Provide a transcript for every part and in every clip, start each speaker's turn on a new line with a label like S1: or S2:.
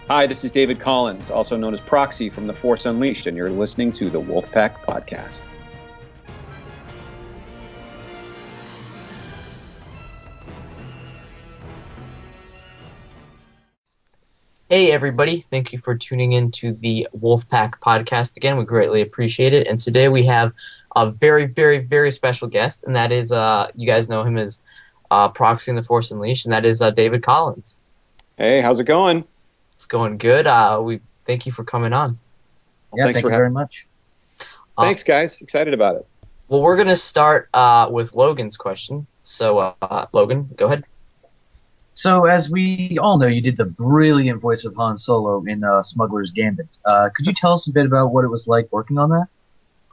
S1: Hi, this is David Collins, also known as Proxy from The Force Unleashed, and you're listening to the Wolfpack Podcast.
S2: Hey everybody, thank you for tuning in to the Wolfpack Podcast again. We greatly appreciate it. And today we have a very, very, very special guest, and that is, you guys know him as Proxy in The Force Unleashed, and that is David Collins.
S1: Hey, how's it going?
S2: It's going good. We thank you for coming on.
S3: Yeah, thank you very much.
S1: Thanks, guys. Excited about it.
S2: Well, we're going to start with Logan's question. So, Logan, go ahead.
S3: So, as we all know, you did the brilliant voice of Han Solo in Smuggler's Gambit. Could you tell us a bit about what it was like working on that?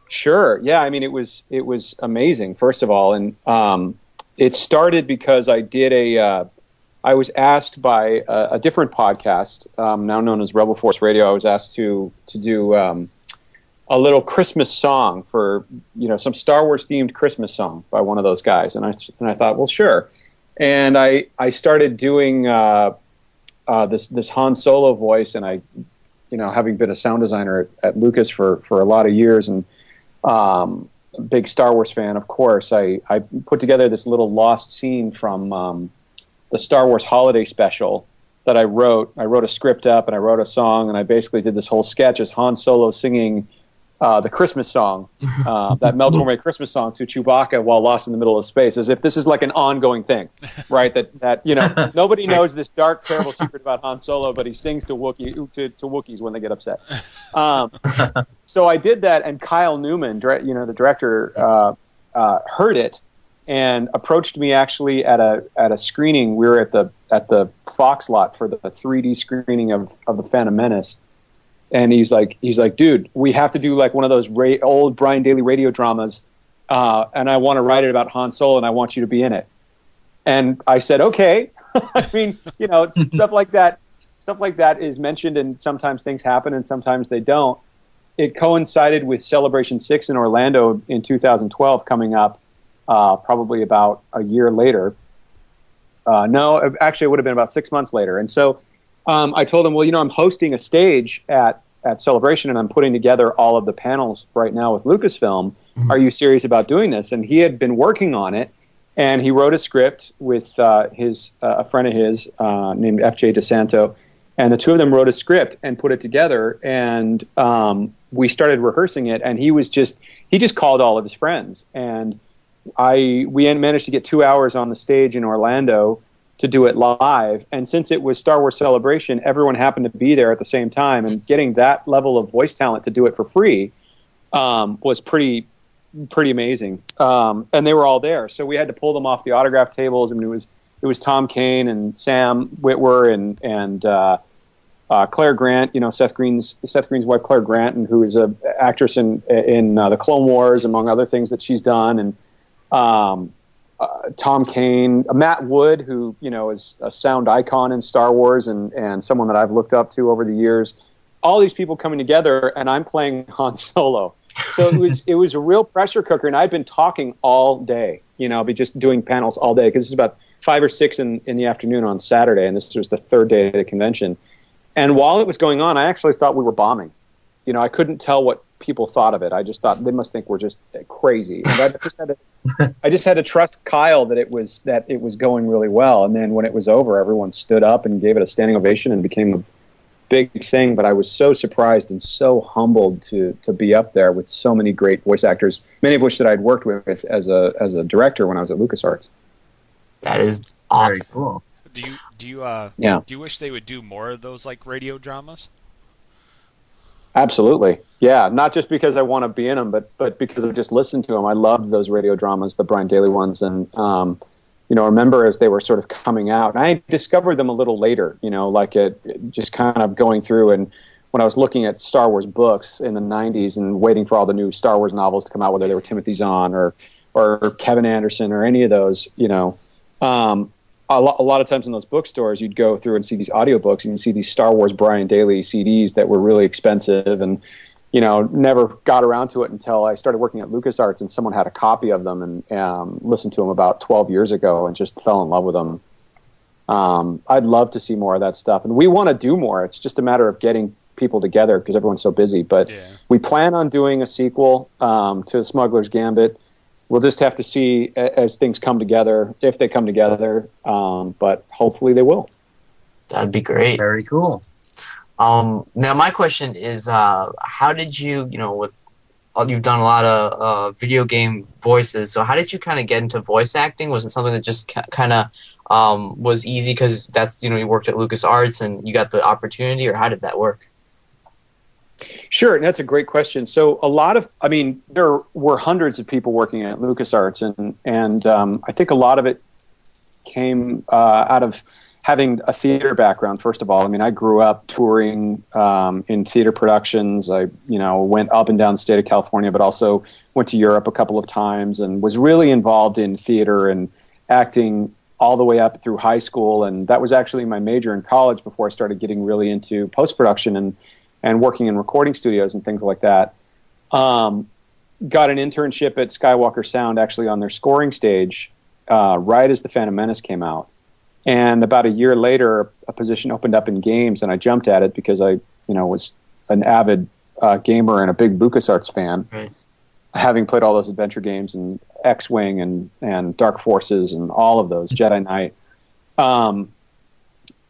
S1: Sure. Yeah, I mean, it was amazing, first of all. And it started because I was asked by a different podcast, now known as Rebel Force Radio. I was asked to do a little Christmas song for, some Star Wars themed Christmas song by one of those guys. And I thought, well, sure. And I started doing this Han Solo voice, and I, having been a sound designer at Lucas for a lot of years, and a big Star Wars fan, of course, I put together this little lost scene from the Star Wars Holiday Special that I wrote. I wrote a script up, and I wrote a song, and I basically did this whole sketch as Han Solo singing the Christmas song, that Mel Torme Christmas song to Chewbacca while lost in the middle of space, as if this is like an ongoing thing, right? That nobody knows this dark, terrible secret about Han Solo, but he sings to Wookiees when they get upset. So I did that, and Kyle Newman, the director, heard it and approached me actually at a screening. We were at the Fox lot for the 3D screening of the Phantom Menace. And he's like, dude, we have to do like one of those old Brian Daley radio dramas, and I want to write it about Han Solo, and I want you to be in it. And I said, okay. I mean, stuff like that is mentioned, and sometimes things happen, and sometimes they don't. It coincided with Celebration 6 in Orlando in 2012 coming up, probably about a year later. No, actually, it would have been about 6 months later. And so I told him, well, I'm hosting a stage at Celebration, and I'm putting together all of the panels right now with Lucasfilm. Mm-hmm. Are you serious about doing this? And he had been working on it, and he wrote a script with a friend of his named F.J. DeSanto, and the two of them wrote a script and put it together, and we started rehearsing it, and he just called all of his friends, and we managed to get 2 hours on the stage in Orlando to do it live. And since it was Star Wars Celebration, everyone happened to be there at the same time, and getting that level of voice talent to do it for free was pretty amazing. And they were all there, so we had to pull them off the autograph tables. I mean, it was Tom Kane and Sam Witwer and Claire Grant, Seth Green's wife, Claire Grant, and who is an actress in the Clone Wars, among other things that she's done, and Tom Kane, Matt Wood, who is a sound icon in Star Wars and someone that I've looked up to over the years. All these people coming together, and I'm playing Han Solo. So it was a real pressure cooker, and I'd been talking all day. I'd be just doing panels all day, because it's about 5 or 6 in the afternoon on Saturday, and this was the third day of the convention. And while it was going on, I actually thought we were bombing. I couldn't tell what people thought of it. I just thought they must think we're just crazy. And I just had to trust Kyle that it was going really well. And then when it was over, everyone stood up and gave it a standing ovation and became a big thing. But I was so surprised and so humbled to be up there with so many great voice actors, many of which that I'd worked with as a director when I was at LucasArts.
S2: That is awesome.
S3: Very cool.
S4: Do you wish they would do more of those like radio dramas?
S1: Absolutely. Yeah, not just because I want to be in them, but because I just listened to them. I loved those radio dramas, the Brian Daley ones, and remember as they were sort of coming out. And I discovered them a little later, just kind of going through, and when I was looking at Star Wars books in the 90s and waiting for all the new Star Wars novels to come out, whether they were Timothy Zahn or Kevin Anderson or any of those, a lot of times in those bookstores, you'd go through and see these audiobooks, and you'd see these Star Wars Brian Daley CDs that were really expensive, and never got around to it until I started working at LucasArts, and someone had a copy of them, and listened to them about 12 years ago, and just fell in love with them. I'd love to see more of that stuff, and we want to do more. It's just a matter of getting people together because everyone's so busy. But we plan on doing a sequel to Smuggler's Gambit. We'll just have to see as things come together, if they come together, but hopefully they will.
S2: That'd be great.
S3: Very cool.
S2: Now my question is, how did you, with you've done a lot of video game voices, so how did you kind of get into voice acting? Was it something that just kind of was easy because that's, you worked at LucasArts and you got the opportunity, or how did that work?
S1: Sure, that's a great question. So there were hundreds of people working at LucasArts, and I think a lot of it came out of having a theater background. First of all, I grew up touring in theater productions. I, went up and down the state of California, but also went to Europe a couple of times and was really involved in theater and acting all the way up through high school. And that was actually my major in college before I started getting really into post-production and working in recording studios and things like that. Got an internship at Skywalker Sound, actually on their scoring stage, right as The Phantom Menace came out. And about a year later, a position opened up in games, and I jumped at it because I, was an avid gamer and a big LucasArts fan, having played all those adventure games and X-Wing and Dark Forces and all of those, Jedi Knight.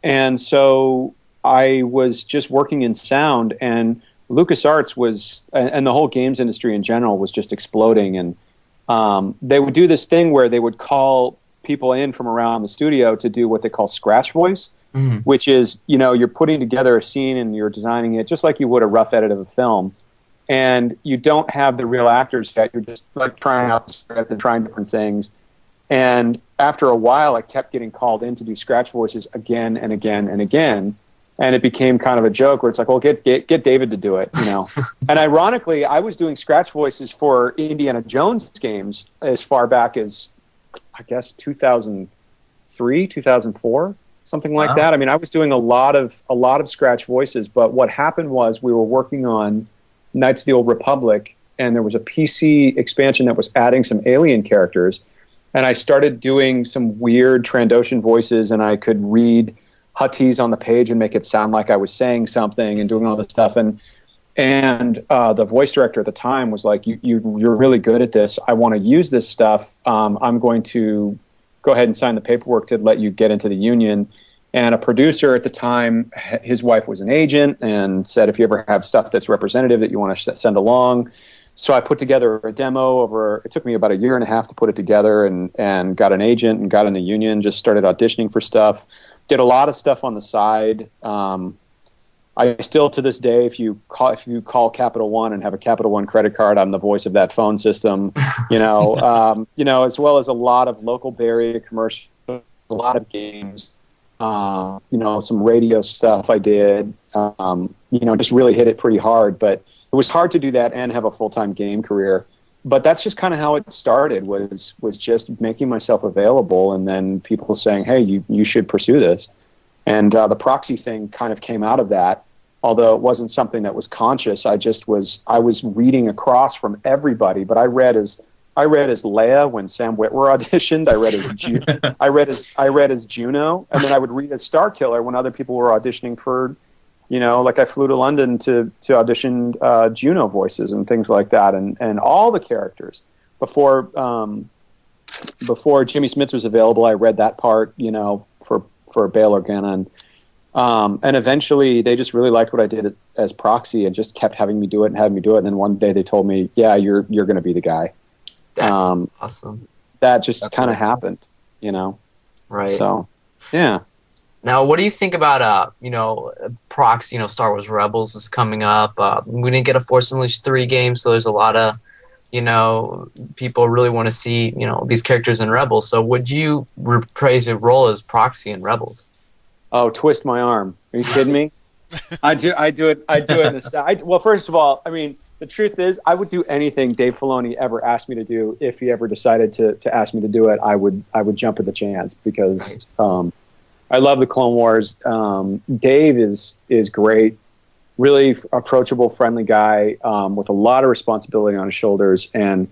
S1: And so I was just working in sound, and LucasArts was, and the whole games industry in general was just exploding. And they would do this thing where they would call people in from around the studio to do what they call scratch voice, which is, you're putting together a scene and you're designing it just like you would a rough edit of a film. And you don't have the real actors yet. You're just like trying out the script and trying different things. And after a while, I kept getting called in to do scratch voices again and again and again. And it became kind of a joke where it's like, well, get David to do it, And ironically, I was doing scratch voices for Indiana Jones games as far back as, I guess, 2003, 2004, something like that. I was doing a lot of scratch voices, but what happened was we were working on Knights of the Old Republic, and there was a PC expansion that was adding some alien characters, and I started doing some weird Trandoshan voices, and I could read Huttese on the page and make it sound like I was saying something and doing all this stuff. And the voice director at the time was like, you're really good at this. I want to use this stuff. I'm going to go ahead and sign the paperwork to let you get into the union. And a producer at the time, his wife was an agent, and said, if you ever have stuff that's representative that you want to send along. So I put together a demo it took me about a year and a half to put it together, and got an agent and got in the union, just started auditioning for stuff. Did a lot of stuff on the side. I still, to this day, if you call Capital One and have a Capital One credit card, I'm the voice of that phone system. As well as a lot of local Bay Area commercials, a lot of games, some radio stuff I did. Just really hit it pretty hard. But it was hard to do that and have a full-time game career. But that's just kind of how it started. Was just making myself available, and then people saying, "Hey, you should pursue this." And the Proxy thing kind of came out of that, although it wasn't something that was conscious. I was reading across from everybody, but I read as Leia when Sam Witwer auditioned. I read as Juno, and then I would read as Starkiller when other people were auditioning for, like I flew to London to audition Juno voices and things like that, and all the characters before Jimmy Smits was available. I read that part, for Bail Organa, and eventually they just really liked what I did as Proxy and just kept having me do it. And then one day they told me, "Yeah, you're going to be the guy."
S2: That's awesome.
S1: That just kind of happened,
S2: Right.
S1: So, yeah.
S2: Now, what do you think about Proxy? Star Wars Rebels is coming up. We didn't get a Force Unleashed 3 game, so there's a lot of people really want to see, these characters in Rebels. So would you reprise your role as Proxy in Rebels?
S1: Oh, twist my arm. Are you kidding me? I do it. In the side. Well, first of all, the truth is I would do anything Dave Filoni ever asked me to do. If he ever decided to ask me to do it, I would jump at the chance because I love the Clone Wars. Dave is great. Really approachable, friendly guy with a lot of responsibility on his shoulders, and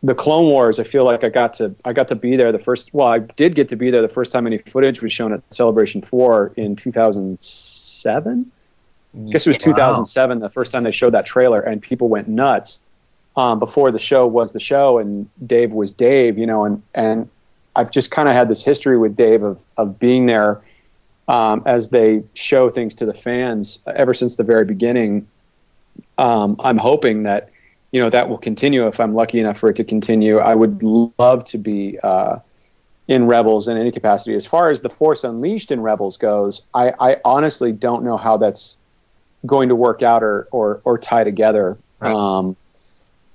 S1: the Clone Wars, I feel like I got to be there the first. Well, I did get to be there the first time any footage was shown at Celebration 4 in 2007. I guess it was 2007, the first time they showed that trailer, and people went nuts. Before the show was the show, and Dave was Dave, and I've just kind of had this history with Dave of being there as they show things to the fans ever since the very beginning. I'm hoping that that will continue if I'm lucky enough for it to continue. I would love to be in Rebels in any capacity. As far as the Force Unleashed in Rebels goes, I honestly don't know how that's going to work out or tie together. Right.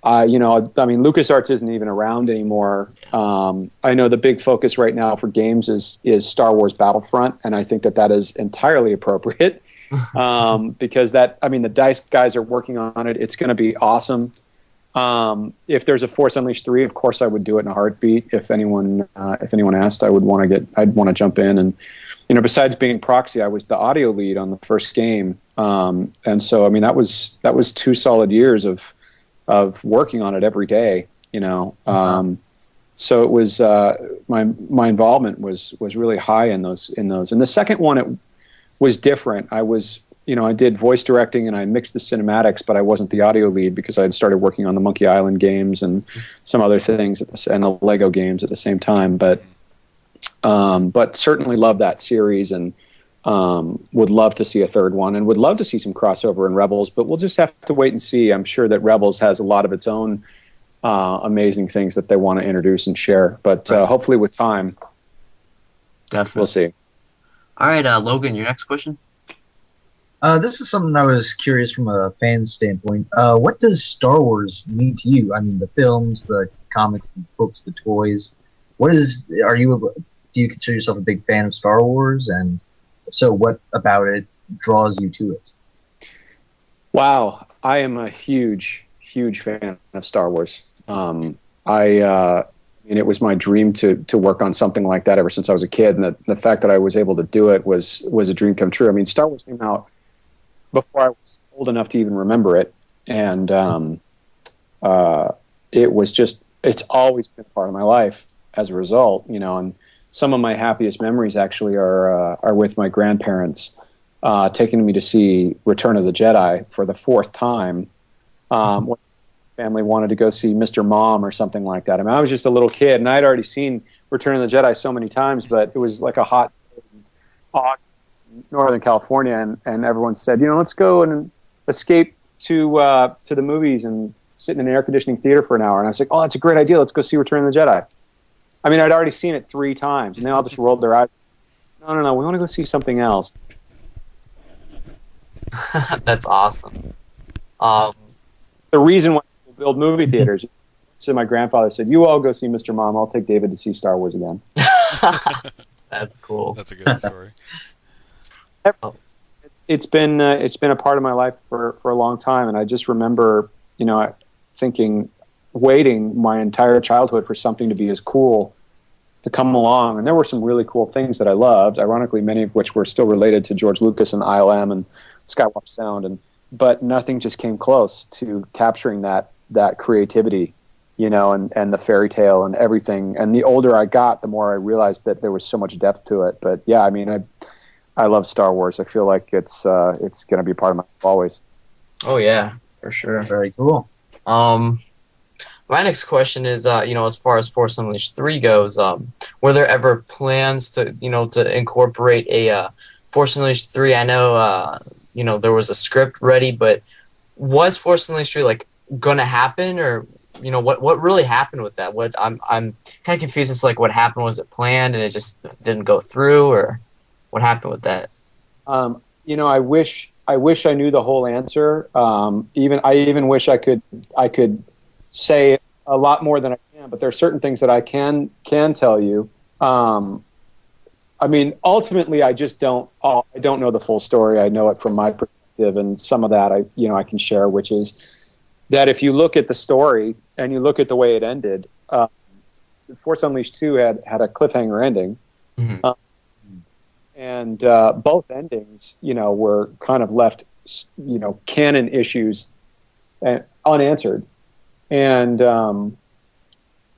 S1: LucasArts isn't even around anymore. I know the big focus right now for games is Star Wars Battlefront, and I think that is entirely appropriate because the DICE guys are working on it. It's going to be awesome. If there's a Force Unleashed 3, of course I would do it in a heartbeat. If anyone asked, I'd want to jump in. And besides being Proxy, I was the audio lead on the first game, and so that was 2 solid years of working on it every day. So it was my involvement was really high in those. And the second one, it was different. I did voice directing and I mixed the cinematics, but I wasn't the audio lead because I had started working on the Monkey Island games and some other things and the Lego games at the same time. But certainly love that series and would love to see a third one and would love to see some crossover in Rebels. But we'll just have to wait and see. I'm sure that Rebels has a lot of its own amazing things that they want to introduce and share. But hopefully with time,
S2: definitely
S1: we'll see.
S2: All right, Logan, your next question.
S3: This is something I was curious from a fan's standpoint. What does Star Wars mean to you? I mean, the films, the comics, the books, the toys. Do you consider yourself a big fan of Star Wars? And so what about it draws you to it?
S1: Wow. I am a huge, huge fan of Star Wars. It was my dream to work on something like that ever since I was a kid. And the fact that I was able to do it was a dream come true. I mean, Star Wars came out before I was old enough to even remember it. And it's always been a part of my life as a result, and some of my happiest memories actually are with my grandparents taking me to see Return of the Jedi for the 4th time. When my family wanted to go see Mr. Mom or something like that. I mean, I was just a little kid, and I'd already seen Return of the Jedi so many times, but it was like a hot August in Northern California, and everyone said, let's go and escape to the movies and sit in an air conditioning theater for an hour. And I was like, oh, that's a great idea. Let's go see Return of the Jedi. I mean, I'd already seen it 3 times, and they all just rolled their eyes. No, we want to go see something else.
S2: That's awesome.
S1: The reason why people build movie theaters. So my grandfather said, "You all go see Mr. Mom. I'll take David to see Star Wars again."
S2: That's cool.
S4: That's a good story.
S1: It's been a part of my life for a long time, and I just remember, waiting my entire childhood for something to be as cool to come along. And there were some really cool things that I loved, ironically, many of which were still related to George Lucas and ILM and Skywalker Sound, but nothing just came close to capturing that creativity, and the fairy tale and everything. And the older I got, the more I realized that there was so much depth to it. But yeah, I mean, I love Star Wars. I feel like it's going to be part of my life always.
S2: Oh yeah, for sure.
S3: Very cool.
S2: My next question is, as far as Force Unleashed 3 goes, were there ever plans to incorporate a Force Unleashed 3? I know, there was a script ready, but was Force Unleashed 3 gonna happen, or what really happened with that? I'm kind of confused as to what happened. Was it planned and it just didn't go through, or what happened with that?
S1: I wish I knew the whole answer. I even wish I could say a lot more than I can, but there are certain things that I can tell you. Ultimately, I just don't know the full story. I know it from my perspective, and some of that I can share, which is that if you look at the story and you look at the way it ended, Force Unleashed 2 had a cliffhanger ending. Mm-hmm. And both endings, were kind of left, canon issues unanswered. And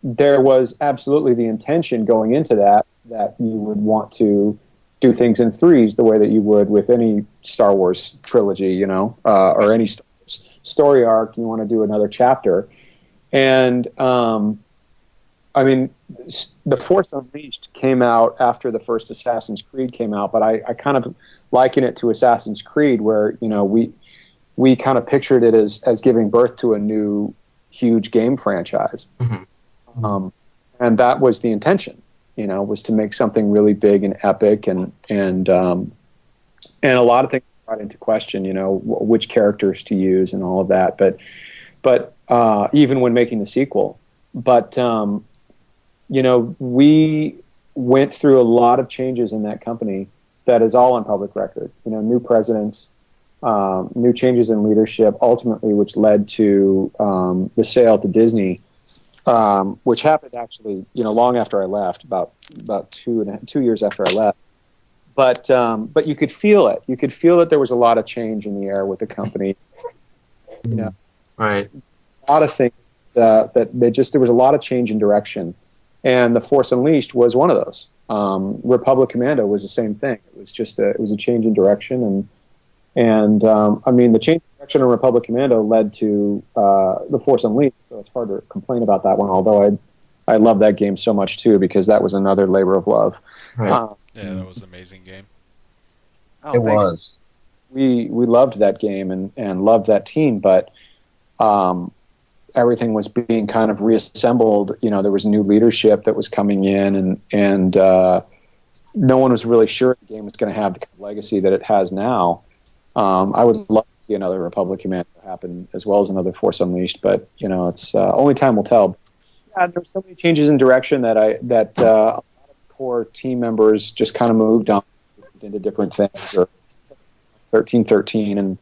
S1: there was absolutely the intention going into that you would want to do things in threes the way that you would with any Star Wars trilogy, or any story arc. You want to do another chapter. And, I mean, The Force Unleashed came out after the first Assassin's Creed came out, but I kind of liken it to Assassin's Creed, where, we kind of pictured it as giving birth to a new huge game franchise.
S2: Mm-hmm.
S1: And that was the intention, was to make something really big and epic, and a lot of things brought into question, which characters to use and all of that. But even when making the sequel, we went through a lot of changes in that company that is all on public record. New presidents, new changes in leadership, ultimately, which led to the sale to Disney, which happened actually, long after I left, about 2 years after I left. But you could feel it. You could feel that there was a lot of change in the air with the company.
S2: Right.
S1: A lot of things there was a lot of change in direction, and The Force Unleashed was one of those. Republic Commando was the same thing. It was a change in direction, and I mean, the change in direction in Republic Commando led to The Force Unleashed, so it's hard to complain about that one. Although I love that game so much too, because that was another labor of love.
S2: Right.
S4: Yeah, that was an amazing game.
S3: It was.
S1: We loved that game and loved that team, but everything was being kind of reassembled. There was new leadership that was coming in, and no one was really sure the game was going to have the kind of legacy that it has now. I would love to see another Republic Commando happen, as well as another Force Unleashed, but it's only time will tell. Yeah, there's so many changes in direction that a lot of core team members just kind of moved on into different things, or 1313,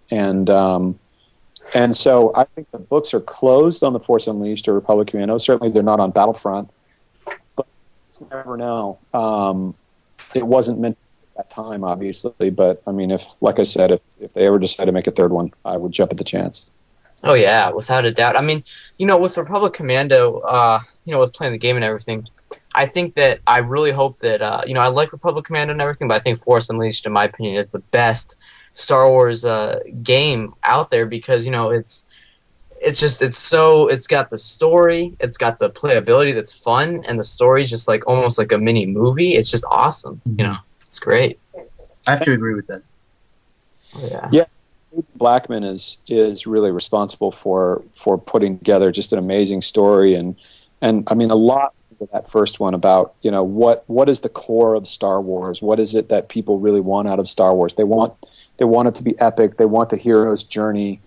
S1: and so I think the books are closed on The Force Unleashed or Republic Commando. Certainly, they're not on Battlefront, but you never know. It wasn't meant at that time, obviously, but I mean, if they ever decide to make a third one, I would jump at the chance.
S2: Oh yeah, without a doubt. I mean, with Republic Commando, with playing the game and everything, I think that I really hope that I like Republic Commando and everything, but I think Force Unleashed, in my opinion, is the best Star Wars game out there, because it's got the story, it's got the playability that's fun, and the story's just like almost like a mini movie. It's just awesome. It's great.
S3: I have to agree with that.
S2: Oh,
S1: yeah. Blackman is really responsible for putting together just an amazing story, and I mean, a lot of that first one about what is the core of Star Wars, what is it that people really want out of Star Wars. They want it to be epic, they want the hero's journey,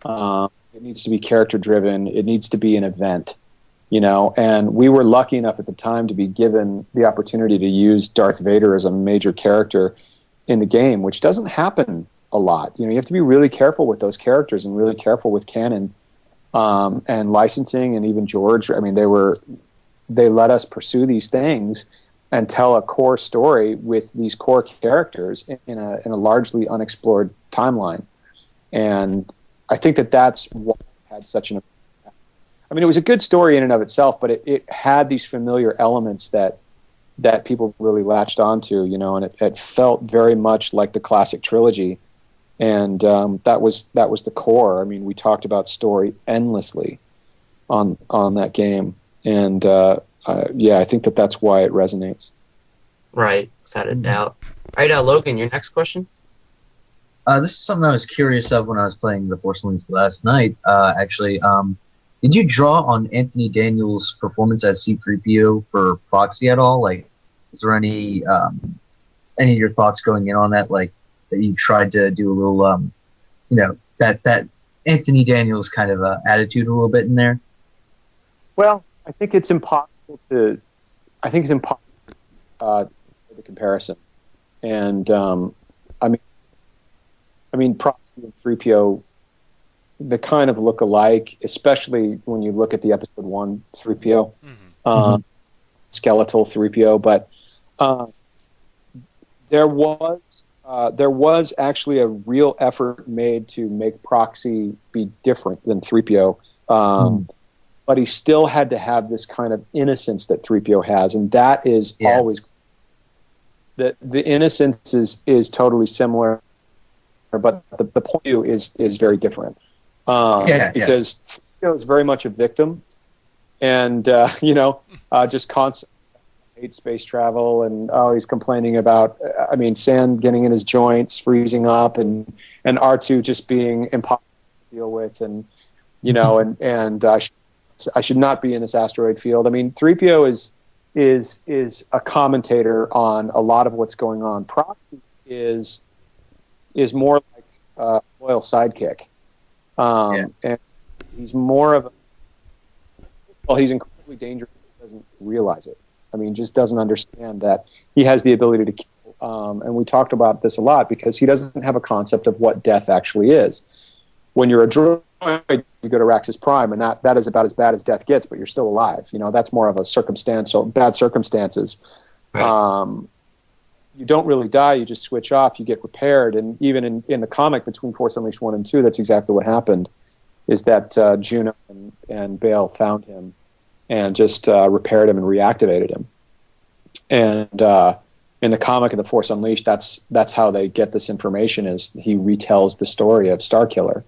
S1: it needs to be character driven, it needs to be an event, and we were lucky enough at the time to be given the opportunity to use Darth Vader as a major character in the game, which doesn't happen a lot. You have to be really careful with those characters and really careful with canon and licensing, and even George. I mean, they let us pursue these things and tell a core story with these core characters in a largely unexplored timeline, and I think that's what had such an. I mean, it was a good story in and of itself, but it had these familiar elements that people really latched onto, and it felt very much like the classic trilogy. And that was the core. I mean, we talked about story endlessly on that game, and I think that's why it resonates.
S2: Right, without a doubt. All right, Logan, your next question.
S3: This is something I was curious of when I was playing The Force Unleashed last night. Actually, did you draw on Anthony Daniels' performance as C-3PO for Proxy at all? Like, is there any of your thoughts going in on that? Like, that you tried to do a little, that Anthony Daniels kind of attitude a little bit in there?
S1: Well, I think it's impossible to the comparison. And, I mean, Proxy and 3PO, they kind of look alike, especially when you look at the episode 1 3PO, skeletal 3PO, but there was actually a real effort made to make Proxy be different than 3PO. but he still had to have this kind of innocence that 3PO has, and that is always the innocence is totally similar, but the point of view is very different. Because 3PO is very much a victim, and just constant hate space travel, and he's complaining about sand getting in his joints, freezing up, and R2 just being impossible to deal with, and I should not be in this asteroid field. I mean, 3PO is a commentator on a lot of what's going on. Proxy is more like a loyal sidekick, and he's more of he's incredibly dangerous. He doesn't realize it. I mean, just doesn't understand that he has the ability to kill. And we talked about this a lot because he doesn't have a concept of what death actually is. When you're a droid, you go to Raxus Prime, and that is about as bad as death gets, but you're still alive. That's more of a bad circumstances. Right. You don't really die, you just switch off, you get repaired. And even in the comic between Force Unleashed 1 and 2, that's exactly what happened, is that Juno and Bale found him and just repaired him and reactivated him. And in the comic of The Force Unleashed, that's how they get this information, is he retells the story of Starkiller.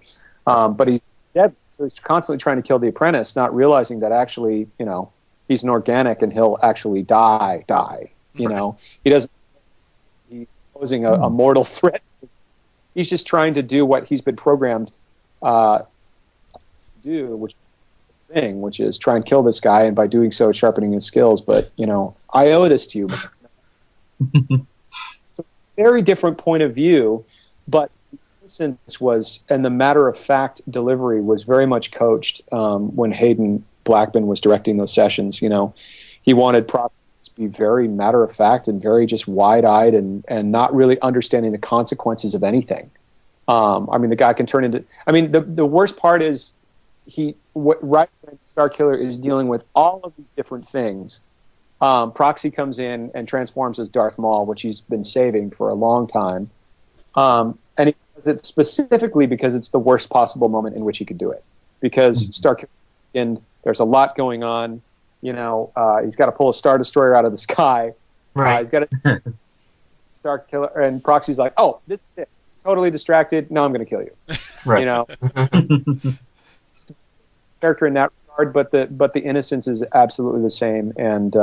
S1: But he's dead, so he's constantly trying to kill the apprentice, not realizing that actually, he's an organic and he'll actually die. He doesn't. He's posing a mortal threat. He's just trying to do what he's been programmed to do, which is try and kill this guy, and by doing so, sharpening his skills. But I owe this to you. So, very different point of view, but innocence was, and the matter-of-fact delivery was very much coached when Hayden Blackman was directing those sessions. He wanted Proxy to be very matter-of-fact and very just wide-eyed and not really understanding the consequences of anything. The guy can turn into... the worst part is right when Starkiller is dealing with all of these different things, Proxy comes in and transforms as Darth Maul, which he's been saving for a long time. And he does it specifically because it's the worst possible moment in which he could do it. Because Starkiller, and there's a lot going on. He's got to pull a Star Destroyer out of the sky.
S2: Right.
S1: He's got to Starkiller, and Proxy's like, "Oh, this is it. Totally distracted. No, I'm going to kill you." Right. Character in that regard, but the innocence is absolutely the same. And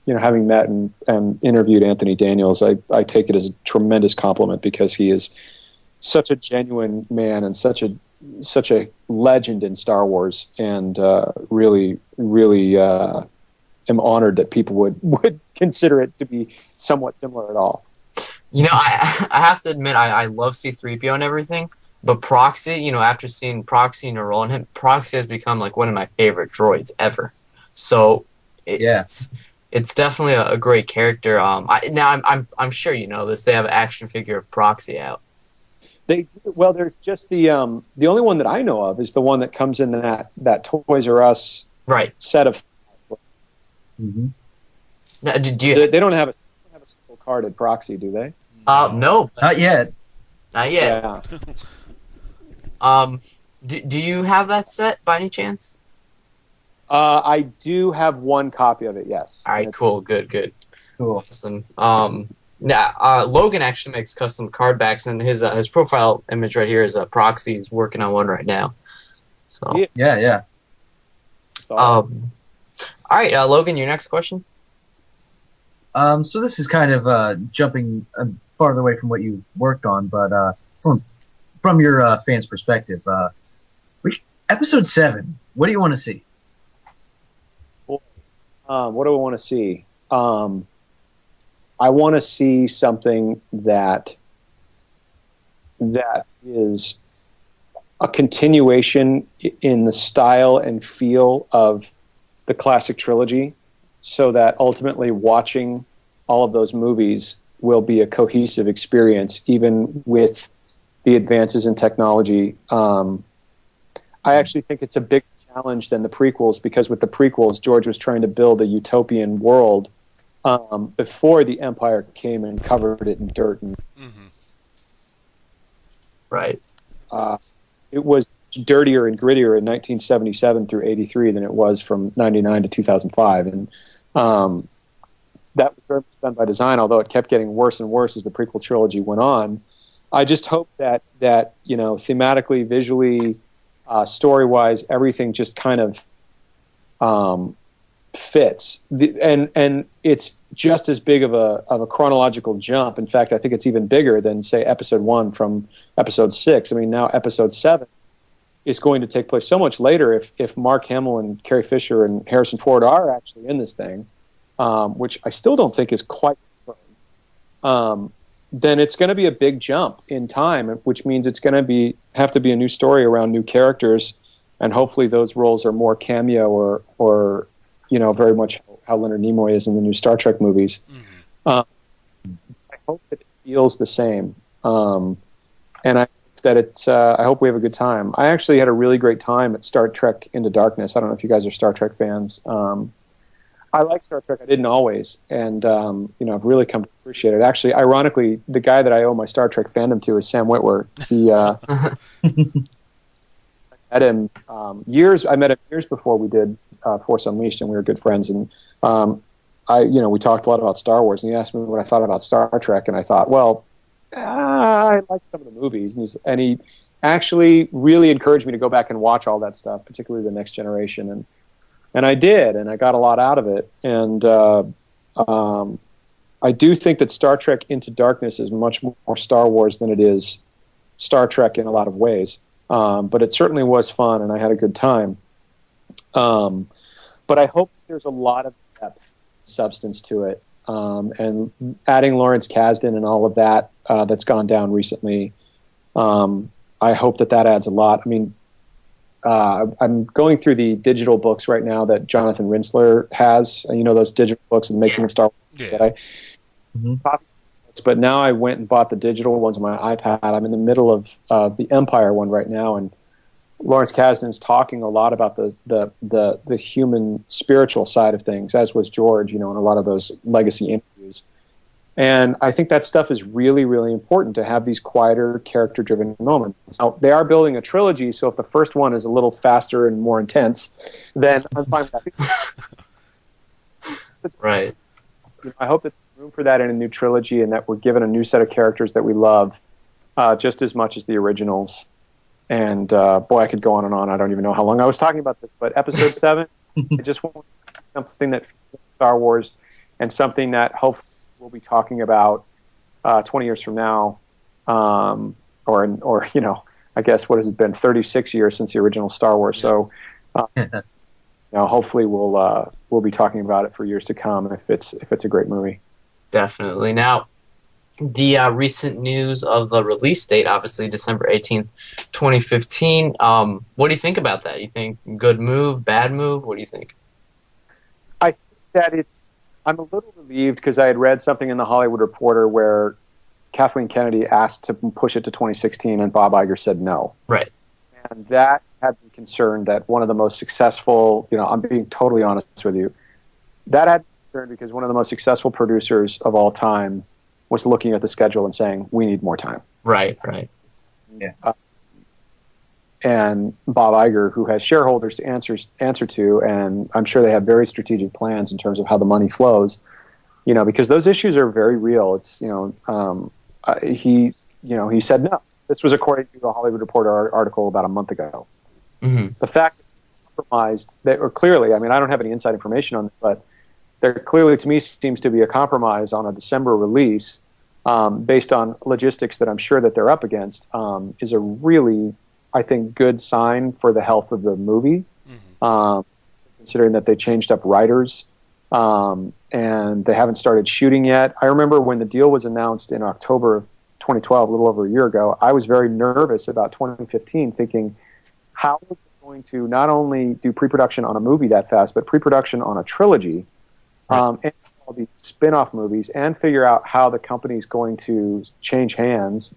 S1: having met and interviewed Anthony Daniels, I take it as a tremendous compliment, because he is such a genuine man and such a legend in Star Wars, and really am honored that people would consider it to be somewhat similar at all.
S2: I have to admit, I love C-3PO and everything, but Proxy, after seeing Proxy and Roll and him, Proxy has become like one of my favorite droids ever. So it's definitely a great character. I'm sure you know this. They have an action figure of Proxy out.
S1: There's just the only one that I know of is the one that comes in that Toys R Us set of.
S2: Mm-hmm. Now,
S1: they don't have a single carded Proxy, do they?
S2: No,
S3: not yet.
S2: Not yet.
S1: Yeah.
S2: Do you have that set by any chance?
S1: I do have one copy of it. Yes.
S2: All right. Cool. Good.
S3: Cool.
S2: Awesome. Logan actually makes custom card backs, and his profile image right here is a Proxy. He's working on one right now. So
S3: yeah.
S2: All right, Logan, your next question.
S3: So this is kind of jumping farther away from what you worked on, but from your fans' perspective, episode 7. What do you want to see?
S1: What do I want to see? I want to see something that is a continuation in the style and feel of the classic trilogy, so that ultimately watching all of those movies will be a cohesive experience, even with the advances in technology. I actually think it's a bigger challenge than the prequels, because with the prequels, George was trying to build a utopian world before the Empire came and covered it in dirt.
S2: Right.
S1: It was dirtier and grittier in 1977 through 83 than it was from 99 to 2005. And that was very much done by design, although it kept getting worse and worse as the prequel trilogy went on. I just hope that thematically, visually, story-wise, everything just kind of fits. And it's just as big of a chronological jump. In fact, I think it's even bigger than, say, Episode 1 from Episode 6. I mean, now Episode 7 is going to take place so much later if Mark Hamill and Carrie Fisher and Harrison Ford are actually in this thing. Which I still don't think is quite confirmed, then it's going to be a big jump in time, which means it's going to have to be a new story around new characters, and hopefully those roles are more cameo or very much how Leonard Nimoy is in the new Star Trek movies. I hope that it feels the same, and I hope we have a good time. I actually had a really great time at Star Trek Into Darkness. I don't know if you guys are Star Trek fans. I like Star Trek. I didn't always, and I've really come to appreciate it. Actually, ironically, the guy that I owe my Star Trek fandom to is Sam Witwer. He, I met him years before we did Force Unleashed, and we were good friends. And we talked a lot about Star Wars, and he asked me what I thought about Star Trek, and I thought, well, I like some of the movies, and he actually really encouraged me to go back and watch all that stuff, particularly The Next Generation, and I did, and I got a lot out of it. And I do think that Star Trek Into Darkness is much more Star Wars than it is Star Trek in a lot of ways. But it certainly was fun, and I had a good time. But I hope there's a lot of depth, substance to it. And adding Lawrence Kasdan and all of that that's gone down recently, I hope that adds a lot. I mean, I'm going through the digital books right now that Jonathan Rinsler has. Those digital books and Making of Star Wars.
S3: Yeah.
S1: But now I went and bought the digital ones on my iPad. I'm in the middle of the Empire one right now, and Lawrence Kasdan's talking a lot about the human spiritual side of things, as was George, in a lot of those legacy interviews. And I think that stuff is really, really important to have these quieter, character-driven moments. Now, they are building a trilogy, so if the first one is a little faster and more intense, then I'm fine with that.
S2: Right.
S1: I hope that there's room for that in a new trilogy, and that we're given a new set of characters that we love just as much as the originals. And boy, I could go on and on. I don't even know how long I was talking about this, but Episode 7, I just want something that fits Star Wars, and something that hopefully we'll be talking about 20 years from now, or I guess, what has it been, 36 years since the original Star Wars. So hopefully we'll be talking about it for years to come if it's a great movie.
S2: Definitely. Now, the recent news of the release date, obviously December 18th, 2015. What do you think about that? You think good move, bad move? What do you think?
S1: I think that I'm a little relieved because I had read something in the Hollywood Reporter where Kathleen Kennedy asked to push it to 2016 and Bob Iger said no.
S2: Right.
S1: And that had me concerned that one of the most successful, I'm being totally honest with you, that had me concerned because one of the most successful producers of all time was looking at the schedule and saying, we need more time.
S2: Right.
S3: Yeah.
S1: And Bob Iger, who has shareholders to answer to, and I'm sure they have very strategic plans in terms of how the money flows, because those issues are very real. It's, he said no. This was according to a Hollywood Reporter article about a month ago.
S2: Mm-hmm.
S1: The fact that they compromised, or clearly, I mean, I don't have any inside information on this, but there clearly, to me, seems to be a compromise on a December release based on logistics that I'm sure that they're up against, is a really, I think, good sign for the health of the movie, considering that they changed up writers and they haven't started shooting yet. I remember when the deal was announced in October of 2012, a little over a year ago, I was very nervous about 2015, thinking, how are we going to not only do pre-production on a movie that fast, but pre-production on a trilogy, and all these spin-off movies, and figure out how the company's going to change hands,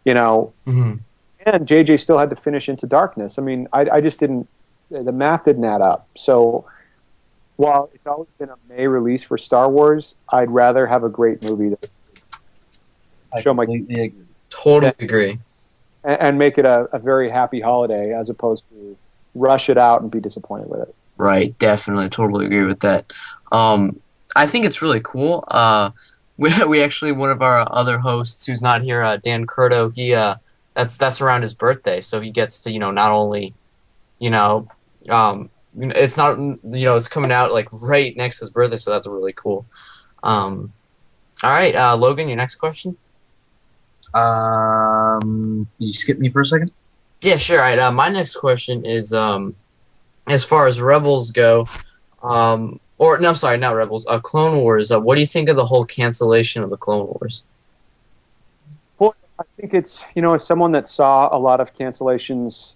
S1: And JJ still had to finish Into Darkness. I mean, I just didn't, the math didn't add up. So while it's always been a May release for Star Wars, I'd rather have a great movie that show my...
S2: Totally agree.
S1: and make it a very happy holiday as opposed to rush it out and be disappointed with it.
S2: Right, definitely, totally agree with that. I think it's really cool. We actually, one of our other hosts who's not here, Dan Curto, he that's around his birthday, so he gets to not only it's not it's coming out like right next to his birthday, so that's really cool. All right, Logan, your next question.
S3: You skip me for a second?
S2: Yeah, sure. All right, my next question is as far as Rebels go, or no, I'm sorry, not Rebels. Clone Wars. What do you think of the whole cancellation of the Clone Wars?
S1: Well, I think it's as someone that saw a lot of cancellations,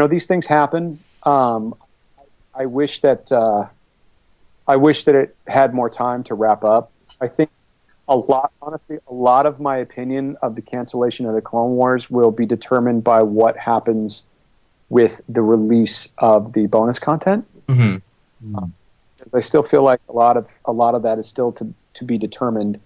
S1: these things happen. I wish that it had more time to wrap up. I think a lot of my opinion of the cancellation of the Clone Wars will be determined by what happens with the release of the bonus content.
S2: Mm-hmm.
S1: I still feel like a lot of that is still to be determined.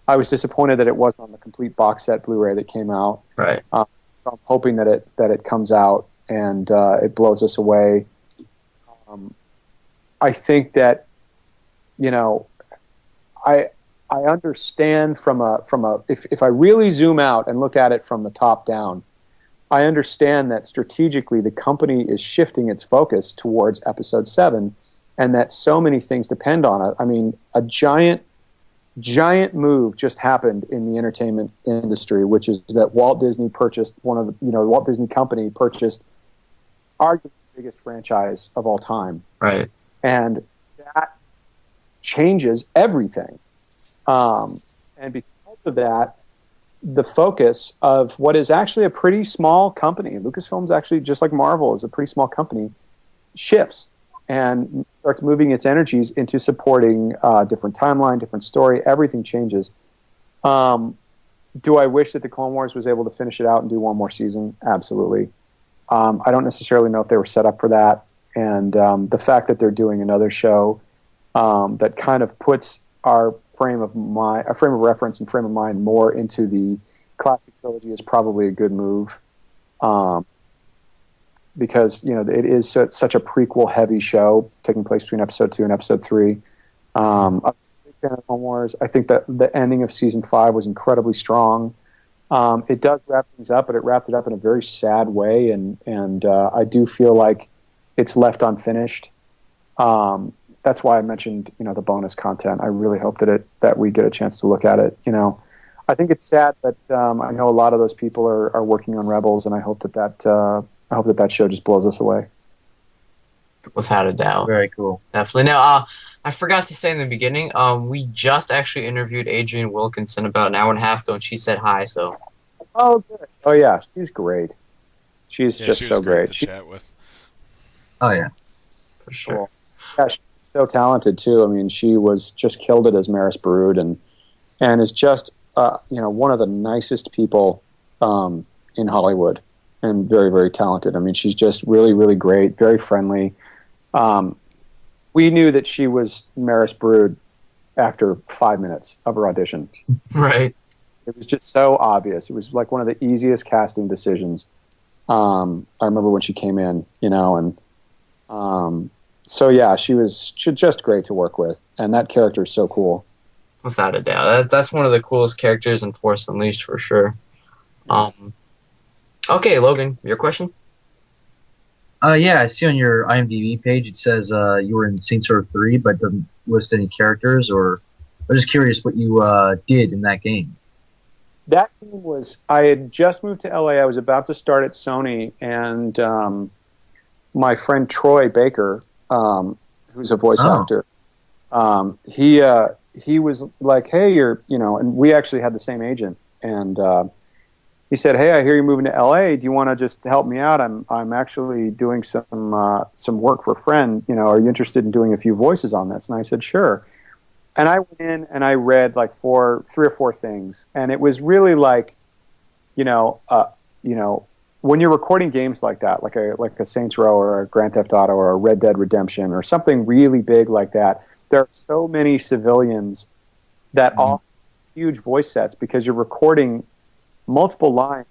S1: I was disappointed that it wasn't on the complete box set Blu-ray that came out.
S2: Right.
S1: So I'm hoping that it comes out and it blows us away. I think that I understand from a if I really zoom out and look at it from the top down, I understand that strategically the company is shifting its focus towards Episode 7, and that so many things depend on it. I mean, a giant move just happened in the entertainment industry, which is that Walt Disney purchased Walt Disney Company purchased arguably the biggest franchise of all time.
S2: Right.
S1: And that changes everything. And because of that, the focus of what is actually a pretty small company, Lucasfilm's actually, just like Marvel, is a pretty small company, shifts and starts moving its energies into supporting different timeline, different story. Everything changes. Do I wish that the Clone Wars was able to finish it out and do one more season? Absolutely. I don't necessarily know if they were set up for that. And the fact that they're doing another show that kind of puts our frame of reference and frame of mind more into the classic trilogy is probably a good move, because it is such a prequel heavy show taking place between Episode 2 and Episode 3. I'm a big fan of Clone Wars. I think that the ending of Season 5 was incredibly strong. It does wrap things up, but it wrapped it up in a very sad way, and I do feel like it's left unfinished. That's why I mentioned, the bonus content. I really hope that we get a chance to look at it. I think it's sad that I know a lot of those people are working on Rebels, and I hope that show just blows us away.
S2: Without a doubt.
S3: Very cool.
S2: Definitely. Now, I forgot to say in the beginning, we just actually interviewed Adrian Wilkinson about an hour and a half ago, and she said hi. So.
S1: Oh, good. Oh, yeah. She's great. She's just so great.
S4: To chat with.
S3: Oh, yeah.
S2: For sure.
S1: Cool. Yeah, she's so talented too. I mean, she was just killed it as Maris Brood, and is just one of the nicest people in Hollywood, and very, very talented. I mean, she's just really, really great, very friendly. We knew that she was Maris Brood after 5 minutes of her audition.
S2: Right.
S1: It was just so obvious. It was like one of the easiest casting decisions. I remember when she came in, and so yeah, she was just great to work with, and that character is so cool.
S2: Without a doubt, that's one of the coolest characters in Force Unleashed for sure. Okay, Logan, your question?
S3: Yeah, I see on your IMDb page it says you were in Saints Row 3, but doesn't list any characters. Or I'm just curious what you did in that game.
S1: That game was, I had just moved to LA. I was about to start at Sony, and my friend Troy Baker, who's a voice actor, he was like, "Hey, and we actually had the same agent, and he said, "Hey, I hear you're moving to LA. Do you want to just help me out? I'm actually doing some work for a friend. Are you interested in doing a few voices on this?" And I said, "Sure." And I went in and I read like 3 or 4 things, and it was really like, when you're recording games like that, like a Saints Row or a Grand Theft Auto or a Red Dead Redemption or something really big like that, there are so many civilians that all have huge voice sets because you're recording multiple lines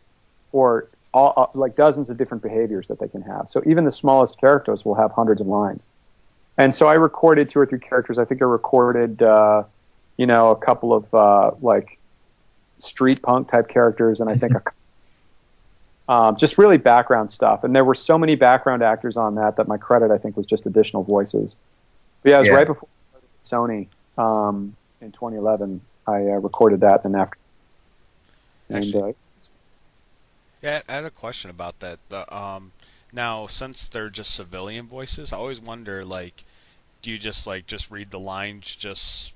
S1: for all, like dozens of different behaviors that they can have. So even the smallest characters will have hundreds of lines. And so I recorded 2 or 3 characters. I think I recorded, a couple of like street punk type characters, and I think just really background stuff. And there were so many background actors on that my credit, I think, was just additional voices. But yeah, it was right before Sony in 2011. I recorded that, and after.
S4: Actually, yeah, I had a question about that. Now, since they're just civilian voices, I always wonder, like, do you just read the lines just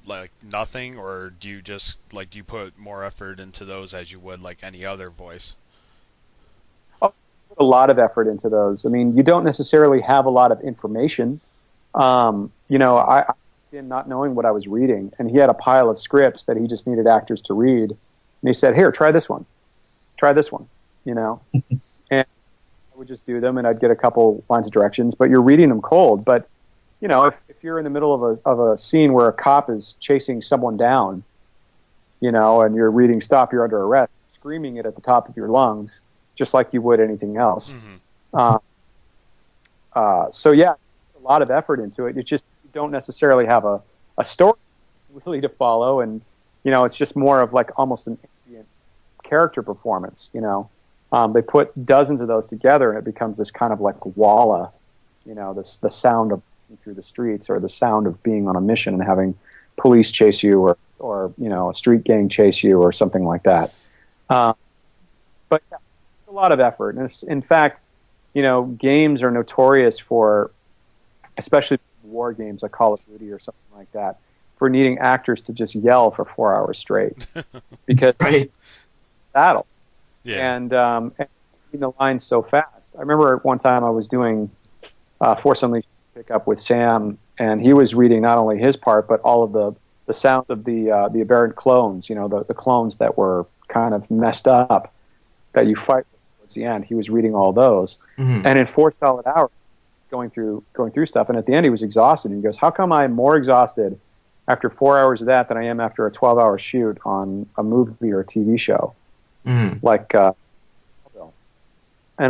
S4: like nothing, or do you just do you put more effort into those as you would like any other voice?
S1: Oh, a lot of effort into those. I mean, you don't necessarily have a lot of information. I not knowing what I was reading, and he had a pile of scripts that he just needed actors to read, and he said, "Here, try this one, and I would just do them, and I'd get a couple lines of directions, but you're reading them cold. But if you're in the middle of a scene where a cop is chasing someone down, and you're reading "Stop, you're under arrest," screaming it at the top of your lungs, just like you would anything else. So yeah, a lot of effort into it. It's just you don't necessarily have a story really to follow, and it's just more of like almost an ambient character performance. They put dozens of those together, and it becomes this kind of like walla, the sound of through the streets, or the sound of being on a mission and having police chase you, or a street gang chase you, or something like that. But yeah, a lot of effort. And in fact, games are notorious for, especially war games like Call of Duty or something like that, for needing actors to just yell for 4 hours straight because battle. Yeah. And the lines so fast. I remember one time I was doing Force Unleashed pickup with Sam, and he was reading not only his part but all of the sound of the aberrant clones. The clones that were kind of messed up that you fight towards the end. He was reading all those, and in 4 solid hours, going through stuff. And at the end, he was exhausted. And he goes, "How come I'm more exhausted after 4 hours of that than I am after a 12-hour shoot on a movie or a TV show?" Like, and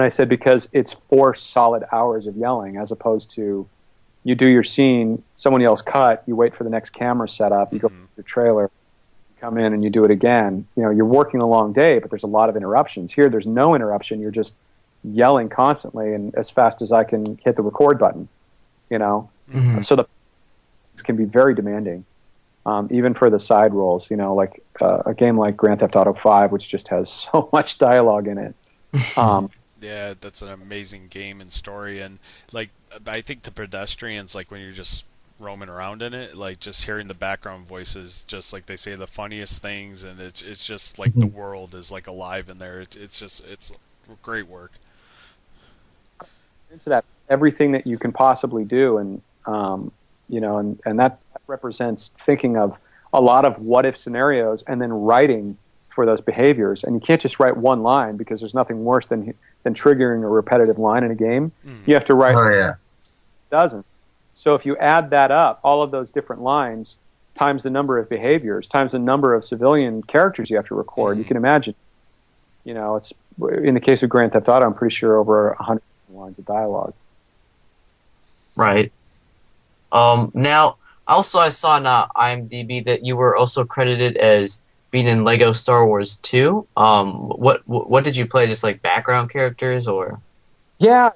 S1: I said, because it's 4 solid hours of yelling, as opposed to you do your scene, someone yells cut, you wait for the next camera setup, you go to the trailer, you come in and you do it again. You're working a long day, but there's a lot of interruptions. Here, there's no interruption. You're just yelling constantly, and as fast as I can hit the record button, So the can be very demanding, even for the side roles. Like a game like Grand Theft Auto 5, which just has so much dialogue in it.
S4: Yeah, that's an amazing game and story, and like I think the pedestrians, like when you're just roaming around in it, like just hearing the background voices, just like they say the funniest things, and it's just like the world is like alive in there. It's great work.
S1: Into that, everything that you can possibly do, and and that represents thinking of a lot of what if scenarios, and then writing for those behaviors. And you can't just write one line, because there's nothing worse than triggering a repetitive line in a game. You have to write dozens. So if you add that up, all of those different lines times the number of behaviors times the number of civilian characters you have to record, you can imagine. It's in the case of Grand Theft Auto, I'm pretty sure over 100 lines of dialogue.
S2: Right. Now, also I saw on IMDb that you were also credited as being in Lego Star Wars 2. What did you play? Just like background characters, or? Yeah,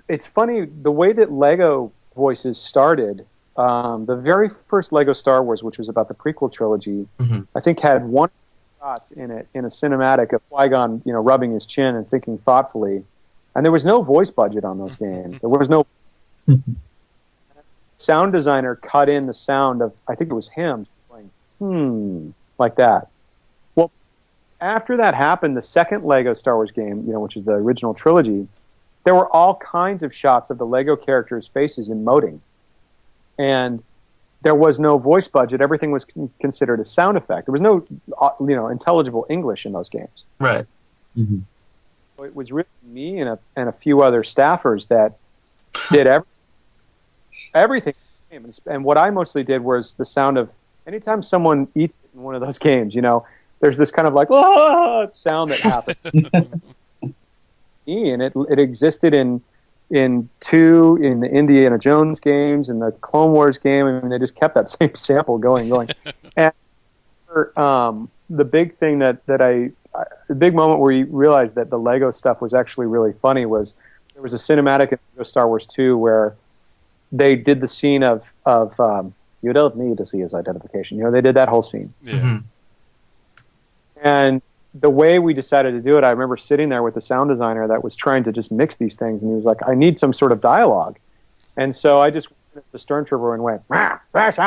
S1: it's funny the way that Lego voices started. The very first Lego Star Wars, which was about the prequel trilogy, I think had one shots in it in a cinematic of Qui-Gon, rubbing his chin and thinking thoughtfully, and there was no voice budget on those games. There was no sound designer cut in the sound of, I think it was him going like that. Well, after that happened, the second Lego Star Wars game, which is the original trilogy, there were all kinds of shots of the Lego characters' faces emoting. And there was no voice budget. Everything was considered a sound effect. There was no, intelligible English in those games.
S2: Right.
S1: So it was really me and a few other staffers that did everything. And what I mostly did was the sound of, anytime someone eats in one of those games, there's this kind of like sound that happens. And it existed in the Indiana Jones games and the Clone Wars game. I mean, they just kept that same sample going. And the big thing the big moment where you realized that the Lego stuff was actually really funny was there was a cinematic in Star Wars 2 where they did the scene of you don't need to see his identification. You know, they did that whole scene.
S4: Yeah.
S2: Mm-hmm.
S1: And the way we decided to do it, I remember sitting there with the sound designer that was trying to just mix these things, and he was like, I need some sort of dialogue. And so I just went to the Stormtrooper and went, like that.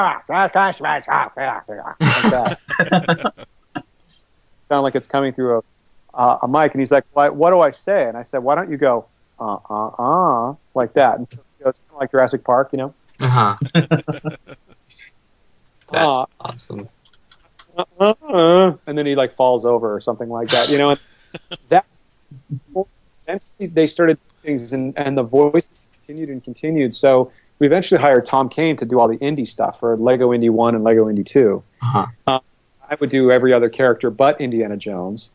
S1: Sound like it's coming through a mic, and he's like, what do I say? And I said, why don't you go, like that. And so it's kind of like Jurassic Park, you know?
S2: Uh-huh. That's awesome.
S1: And then he like falls over or something like that, you know. And that they started things, and the voice continued. So we eventually hired Tom Kane to do all the indie stuff for Lego Indy 1 and Lego Indy 2.
S2: Uh-huh.
S1: I would do every other character but Indiana Jones.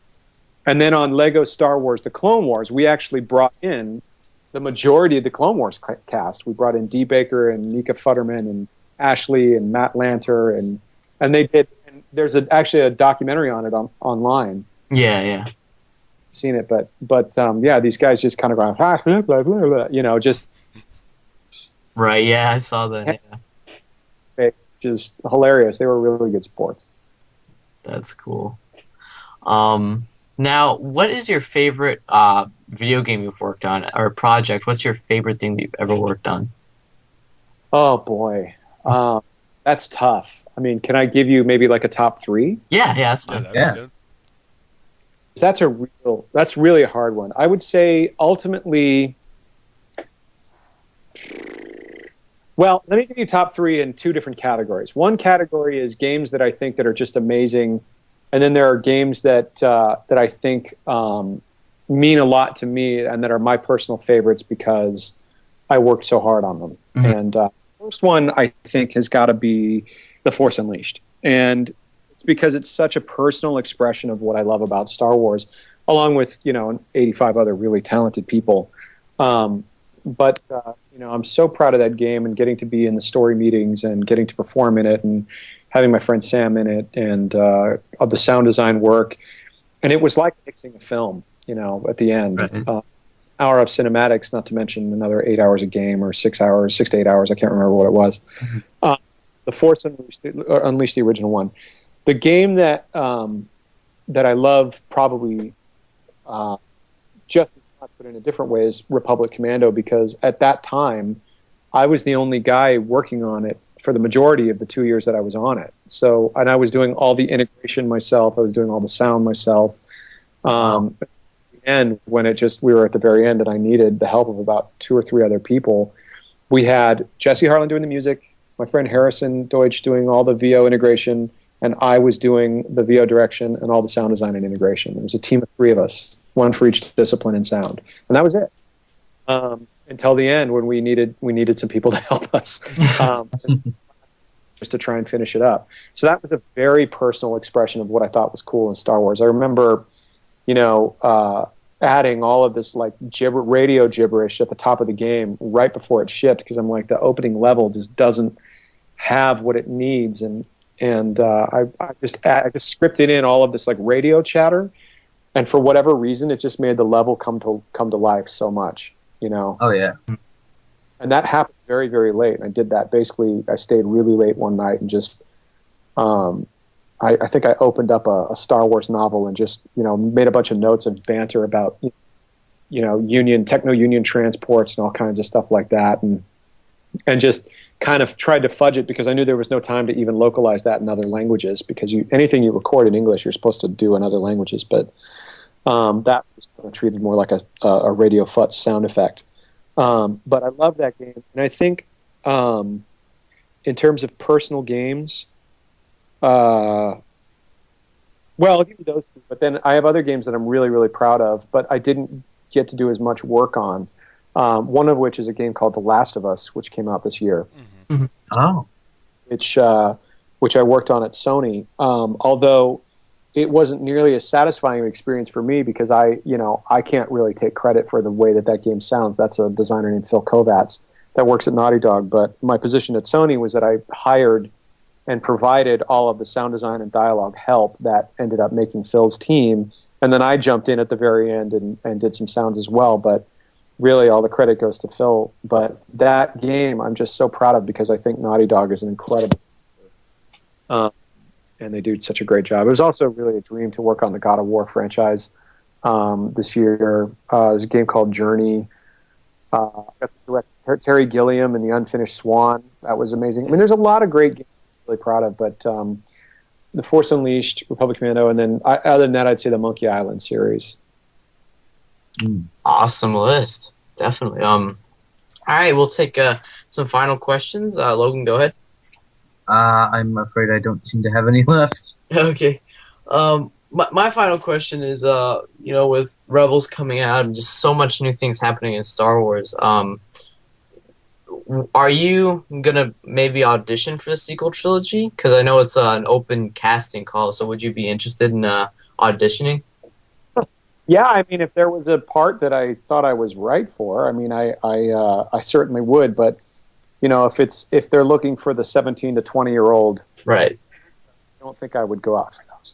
S1: And then on Lego Star Wars: The Clone Wars, we actually brought in the majority of the Clone Wars cast. We brought in Dee Baker and Nika Futterman and Ashley and Matt Lanter, and they did. And there's actually a documentary on it online.
S2: Yeah.
S1: Seen it, but yeah, these guys just kind of go, blah, blah, blah, you know, just
S2: right. Yeah, I saw that. Yeah.
S1: Which is hilarious. They were really good sports.
S2: That's cool. Now, what is your favorite video game you've worked on, or project? What's your favorite thing that you've ever worked on?
S1: Oh boy, that's tough. I mean, can I give you maybe like a top 3?
S2: Yeah, that's fine.
S4: Yeah.
S1: That's really a hard one. I would say ultimately, well, let me give you top 3 in 2 different categories. One category is games that I think that are just amazing, and then there are games that I think mean a lot to me and that are my personal favorites because I worked so hard on them.
S2: Mm-hmm.
S1: And first one I think has got to be The Force Unleashed, and it's because it's such a personal expression of what I love about Star Wars, along with 85 other really talented people. But I'm so proud of that game and getting to be in the story meetings and getting to perform in it and having my friend Sam in it and of the sound design work. And it was like mixing a film, at the end.
S2: Right.
S1: Hour of cinematics, not to mention another 8 hours a game or 6 to 8 hours. I can't remember what it was. Mm-hmm. The Force Unleashed, the original one. The game that I love probably just but in a different way is Republic Commando, because at that time I was the only guy working on it for the majority of the 2 years that I was on it. So, and I was doing all the integration myself. I was doing all the sound myself. And when we were at the very end and I needed the help of about 2 or 3 other people, we had Jesse Harlan doing the music, my friend Harrison Deutsch doing all the VO integration, and I was doing the VO direction and all the sound design and integration. It was a team of 3 of us, one for each discipline in sound, and that was it. Until the end, when we needed some people to help us, just to try and finish it up. So that was a very personal expression of what I thought was cool in Star Wars. I remember, adding all of this like radio gibberish at the top of the game right before it shipped, because I'm like, the opening level just doesn't have what it needs, and I just scripted in all of this like radio chatter, and for whatever reason, it just made the level come to life so much,
S3: Oh yeah.
S1: And that happened very, very late. And I did that basically. I stayed really late one night and just, I think I opened up a Star Wars novel and just made a bunch of notes of banter about techno-union transports and all kinds of stuff like that, and just kind of tried to fudge it because I knew there was no time to even localize that in other languages, because anything you record in English you're supposed to do in other languages, but that was kind of treated more like a radio futz sound effect. But I love that game, and I think in terms of personal games, well, I'll give you those 2, but then I have other games that I'm really, really proud of, but I didn't get to do as much work on. One of which is a game called The Last of Us, which came out this year.
S3: Oh.
S1: Which I worked on at Sony. Although it wasn't nearly as satisfying an experience for me because I can't really take credit for the way that game sounds. That's a designer named Phil Kovacs that works at Naughty Dog. But my position at Sony was that I hired and provided all of the sound design and dialogue help that ended up making Phil's team. And then I jumped in at the very end and did some sounds as well. But really all the credit goes to Phil. But that game I'm just so proud of because I think Naughty Dog is an incredible and they do such a great job. It was also really a dream to work on the God of War franchise this year. There's a game called Journey. Got to direct Terry Gilliam and The Unfinished Swan. That was amazing. I mean, there's a lot of great games I'm really proud of, but The Force Unleashed, Republic Commando, and then other than that, I'd say the Monkey Island series.
S2: Awesome list. Definitely. All right, we'll take some final questions. Logan, go ahead.
S3: I'm afraid I don't seem to have any left.
S2: Okay. My final question is, with Rebels coming out and just so much new things happening in Star Wars, are you going to maybe audition for the sequel trilogy? Because I know it's an open casting call, so would you be interested in auditioning?
S1: Yeah, I mean, if there was a part that I thought I was right for, I mean, I certainly would, but if they're looking for the 17 to 20-year-old,
S2: right?
S1: I don't think I would go out for those.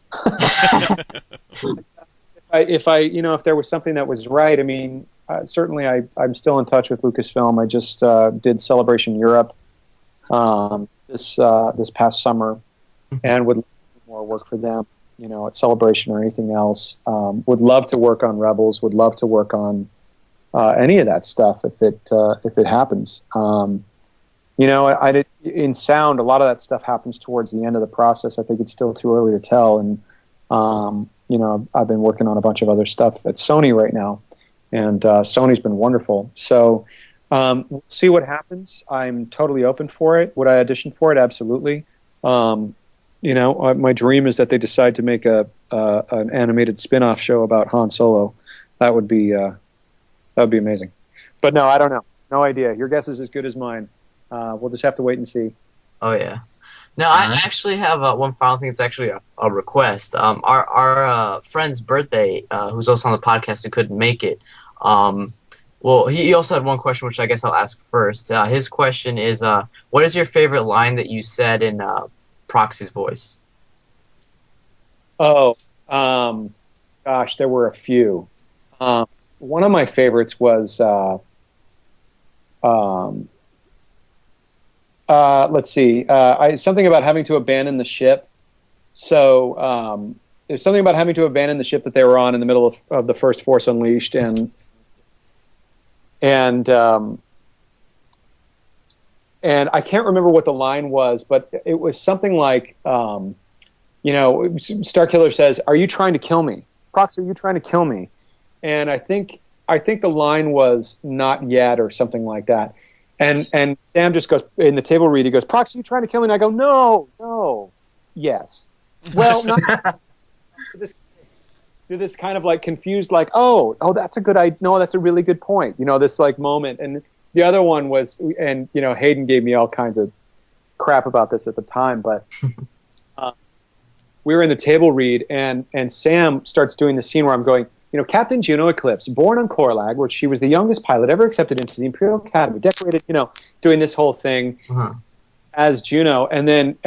S1: If there was something that was right, I mean, certainly I'm still in touch with Lucasfilm. I just did Celebration Europe this past summer, and would love to do more work for them. At Celebration or anything else. Would love to work on Rebels. Would love to work on any of that stuff if it happens. In sound, a lot of that stuff happens towards the end of the process. I think it's still too early to tell. And, I've been working on a bunch of other stuff at Sony right now. And Sony's been wonderful. So we'll see what happens. I'm totally open for it. Would I audition for it? Absolutely. My dream is that they decide to make an animated spin-off show about Han Solo. That would be amazing. But no, I don't know. No idea. Your guess is as good as mine. We'll just have to wait and see.
S2: Oh, yeah. Now, I actually have one final thing. It's actually a request. Our friend's birthday, who's also on the podcast who couldn't make it, he also had one question, which I guess I'll ask first. His question is, what is your favorite line that you said in Proxy's voice?
S1: Oh, gosh, there were a few. One of my favorites was... let's see. Something about having to abandon the ship. So there's something about having to abandon the ship that they were on in the middle of the first Force Unleashed, and I can't remember what the line was, but it was something like, Starkiller says, "Are you trying to kill me? Proxy, are you trying to kill me?" And I think the line was "not yet" or something like that. And Sam just goes, in the table read, he goes, "Proxy, you trying to kill me?" And I go, no, yes. Well, not this kind of like confused, like, oh, that's a good idea. No, that's a really good point. This like moment. And the other one was, and Hayden gave me all kinds of crap about this at the time, but we were in the table read, and Sam starts doing the scene where I'm going, Captain Juno Eclipse, born on Korlag, where she was the youngest pilot ever accepted into the Imperial Academy, decorated, doing this whole thing as Juno, and then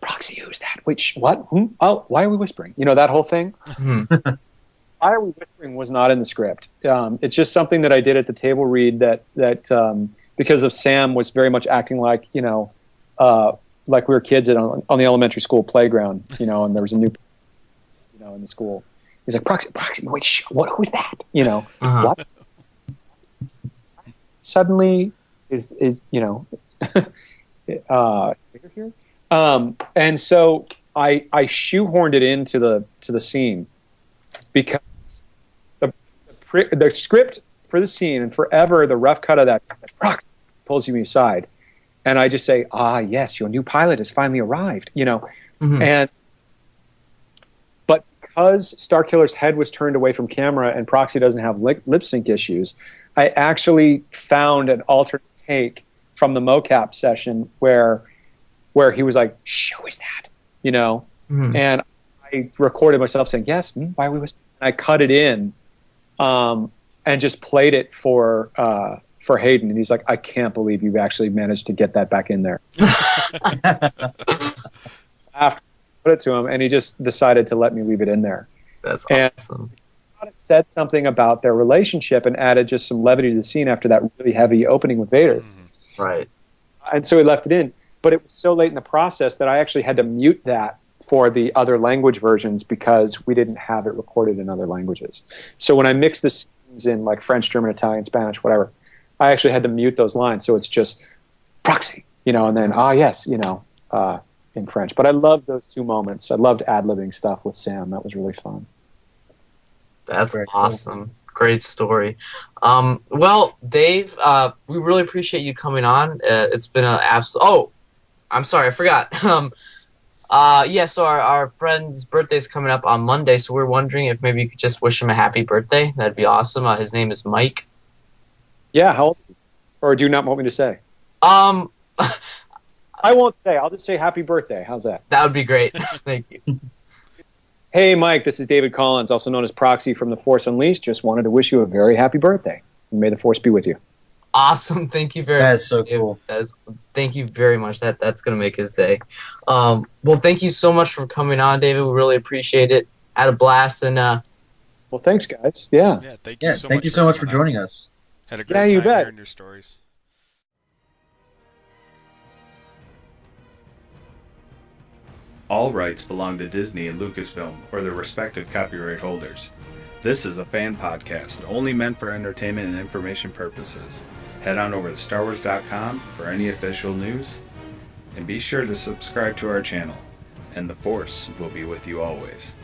S1: Proxy, who's that? Which, what? Oh, why are we whispering? That whole thing. Why are we whispering was not in the script. It's just something that I did at the table read that because of Sam was very much acting like, like we were kids on the elementary school playground, and there was a new, in the school. He's like, Proxy, wait, who's that? What? Suddenly is here. And so I shoehorned it into the scene because the script for the scene, and forever the rough cut of that, Proxy pulls you aside, and I just say, yes, your new pilot has finally arrived, and because Starkiller's head was turned away from camera and Proxy doesn't have lip sync issues, I actually found an alternate take from the mocap session where he was like, "Shh, who is that?" And I recorded myself saying, yes, why are we whispering? And I cut it in and just played it for Hayden. And he's like, I can't believe you actually managed to get that back in there. After I put it to him, and he just decided to let me leave it in there.
S2: That's awesome.
S1: And it said something about their relationship and added just some levity to the scene after that really heavy opening with Vader.
S2: Right.
S1: And so he left it in. But it was so late in the process that I actually had to mute that for the other language versions because we didn't have it recorded in other languages. So when I mixed the scenes in like French, German, Italian, Spanish, whatever, I actually had to mute those lines. So it's just Proxy, and then, yes, in French. But I loved those two moments. I loved ad-libbing stuff with Sam. That was really fun.
S2: That's awesome. Great story. Well, Dave, we really appreciate you coming on. It's been an absolute... Oh, I'm sorry, I forgot. So our friend's birthday's coming up on Monday, so we're wondering if maybe you could just wish him a happy birthday. That'd be awesome. His name is Mike.
S1: Yeah, how old? Or do you not want me to say? I won't say. I'll just say happy birthday. How's that?
S2: That would be great. Thank you.
S1: Hey, Mike, this is David Collins, also known as Proxy from The Force Unleashed. Just wanted to wish you a very happy birthday. And may the Force be with you.
S2: Awesome. Thank you very much.
S3: That's so cool.
S2: Thank you very much. That's going to make his day. Well, thank you so much for coming on, David. We really appreciate it. Had a blast. And
S1: well, thanks, guys. Yeah.
S4: Thank
S3: you so much for joining us.
S4: Had a great time hearing your stories. All rights belong to Disney and Lucasfilm or their respective copyright holders. This is a fan podcast, only meant for entertainment and information purposes. Head on over to StarWars.com for any official news, and be sure to subscribe to our channel, and the Force will be with you always.